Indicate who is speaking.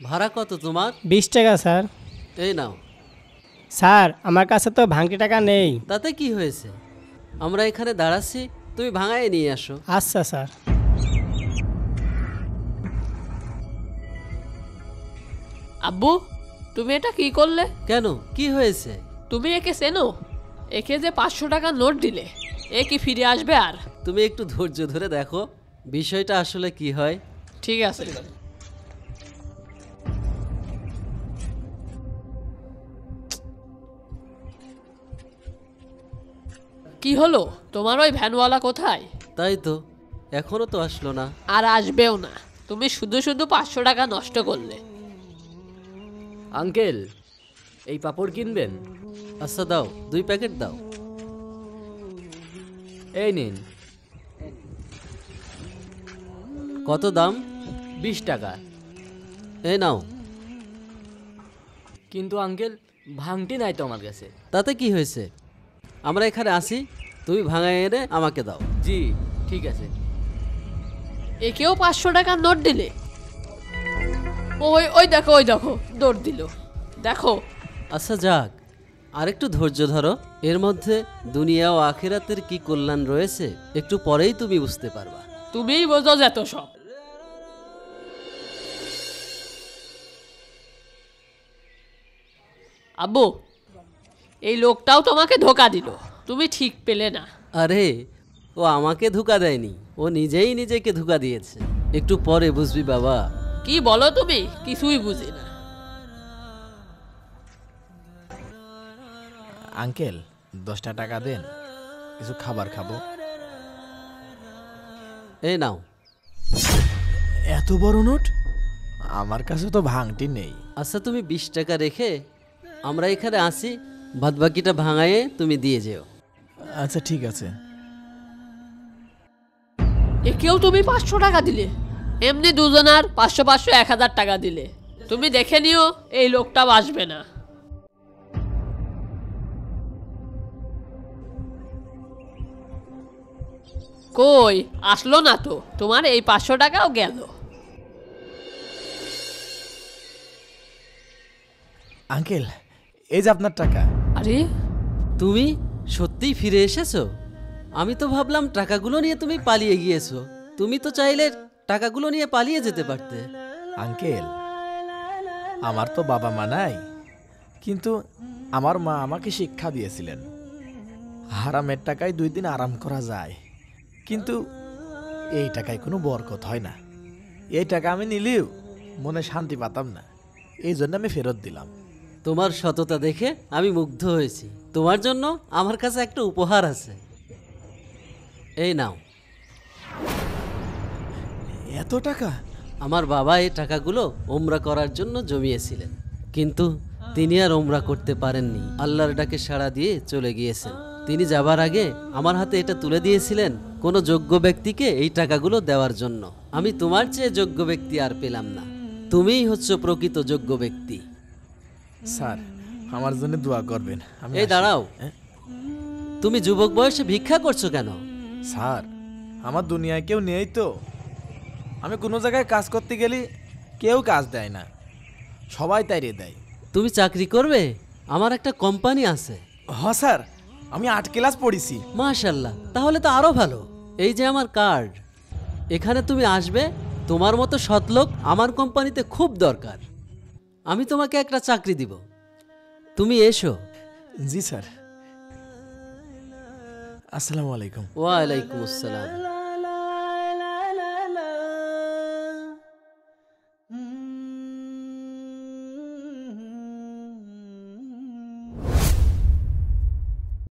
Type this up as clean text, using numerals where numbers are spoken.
Speaker 1: ভাড়া কত তোমার?
Speaker 2: 20 টাকা স্যার।
Speaker 1: এই নাও।
Speaker 2: স্যার আমার কাছে তো ভাঙতি টাকা নেই।
Speaker 1: তাতে কি হয়েছে, আমরা এখানে দাঁড়াচ্ছি, তুমি ভাঙায় নিয়ে আসো।
Speaker 2: আচ্ছা স্যার।
Speaker 3: আব্বু, তুমি এটা কি করলে?
Speaker 1: কেন, কি হয়েছে?
Speaker 3: তুমি একে চেনো? একে যে 500 টাকার নোট দিলে, এ কি ফিরে আসবে আর?
Speaker 1: তুমি একটু ধৈর্য ধরে দেখো বিষয়টা আসলে কি হয়।
Speaker 3: ঠিক আছে। কি হলো, তোমার ওই ভ্যানওয়ালা কোথায়?
Speaker 1: তাই তো, এখনো তো আসলো না।
Speaker 3: আর আসবেও না। তুমি শুধু শুধু 500 টাকা নষ্ট করলে।
Speaker 4: আঙ্কেল, এই পাপড় কিনবেন?
Speaker 1: আচ্ছা দাও, 2 প্যাকেট দাও।
Speaker 4: এই নিন।
Speaker 1: কত দাম?
Speaker 4: 20 টাকা।
Speaker 1: এই নাও।
Speaker 4: কিন্তু আঙ্কেল, ভাঙটি নাই তো আমার কাছে।
Speaker 1: তাতে কি হয়েছে, আমরা এখানে আসি, তুমি ভাঙায় এনে আমাকে দাও।
Speaker 4: জি ঠিক আছে।
Speaker 3: একেও 500 টাকার নোট দিলে? ওই ওই দেখো, ওই দেখো দৌড় দিল, দেখো।
Speaker 1: আচ্ছা যাক, আরেকটু ধৈর্য ধরো, এর মধ্যে দুনিয়া ও আখিরাতের কি কল্যাণ রয়েছে একটু পরেই তুমি বুঝতে পারবা।
Speaker 3: তুমিই বোঝো যত সব। আব্বু, এই লোকটাও তোমাকে ধোকা দিল, তুমি ঠিক পেলে না।
Speaker 1: আরে ও আমাকে ধোঁকা দেয়নি, ও নিজেই নিজেকে ধোঁকা দিয়েছে, একটু পরে বুঝবি বাবা।
Speaker 3: কি বলো তুমি, কিছুই বুঝি না।
Speaker 5: আঙ্কেল 10টা টাকা দেন, কিছু খাবার খাবো।
Speaker 1: এই নাও।
Speaker 5: এত বড় নোট? আমার কাছে তো ভাঙটি নেই।
Speaker 1: আচ্ছা তুমি 20 টাকা রেখে আমরা এখানে আসি, বাদবাকিটা ভাঙায়ে তুমি দিয়ে যেও।
Speaker 5: আচ্ছা ঠিক আছে।
Speaker 3: একেও তুমি 500 টাকা দিলে? এমনি দুজনার 500 500 1000 টাকা দিলে। তুমি দেখে নিও এই লোকটা আসবে না। কই আসলো না তো, তোমার এই 500 টাকাও গেল।
Speaker 5: আঙ্কেল, এই যে আপনার টাকা।
Speaker 3: আরে
Speaker 1: তুমি সত্যিই ফিরে এসেছো? আমি তো ভাবলাম টাকাগুলো নিয়ে তুমি পালিয়ে গিয়েছো। তুমি তো চাইলে টাকাগুলো নিয়ে পালিয়ে যেতে পারতে।
Speaker 5: আঙ্কেল, আমার তো বাবা মা নাই, কিন্তু আমার মা আমাকে শিক্ষা দিয়েছিলেন হারামের টাকায় 2 দিন আরাম করা যায়, কিন্তু এই টাকায় কোনো বরকত হয় না। এই টাকা আমি নিলেও মনে শান্তি পাতাম না, এই জন্য আমি ফেরত দিলাম।
Speaker 1: তোমার সততা দেখে আমি মুগ্ধ হয়েছি। তোমার জন্য আমার কাছে একটা উপহার আছে, এই নাও।
Speaker 5: এত টাকা?
Speaker 1: আমার বাবা এই টাকাগুলো ওমরা করার জন্য জমিয়েছিলেন, কিন্তু তিনি আর ওমরা করতে পারেননি। আল্লাহর ডাকে সাড়া দিয়ে চলে গিয়েছেন। তিনি যাবার আগে আমার হাতে এটা তুলে দিয়েছিলেন কোনো যোগ্য ব্যক্তিকে এই টাকাগুলো দেওয়ার জন্য। আমি তোমার চেয়ে যোগ্য ব্যক্তি আর পেলাম না, তুমিই হচ্ছে প্রকৃত যোগ্য ব্যক্তি।
Speaker 5: স্যার, আমার জন্য দোয়া করবেন। আমি
Speaker 1: এই
Speaker 5: আসি।
Speaker 1: দাঁড়াও,
Speaker 5: হ্যাঁ?
Speaker 1: তুমি যুবক বয়সে ভিক্ষা করছো কেন?
Speaker 5: স্যার, আমার দুনিয়ায় কেউ নেই তো। আমি কোনো জায়গায় কাজ করতে গেলে কেউ কাজ দেয় না, সবাই তাইরে দেয়।
Speaker 1: তুমি চাকরি করবে? আমার একটা কোম্পানি আছে।
Speaker 5: হ্যাঁ স্যার, আমি 8 ক্লাস পড়েছি।
Speaker 1: মাশাল্লাহ, তাহলে তো আরো ভালো। এই যে আমার কার্ড, এখানে তুমি আসবে। তোমার মতো সৎলোক আমার কোম্পানিতে খুব দরকার। আমি তোমাকে একটা চাকরি দিব, তুমি এসো।
Speaker 5: জি স্যার। আসসালামু আলাইকুম।
Speaker 1: ওয়ালাইকুম আসসালাম।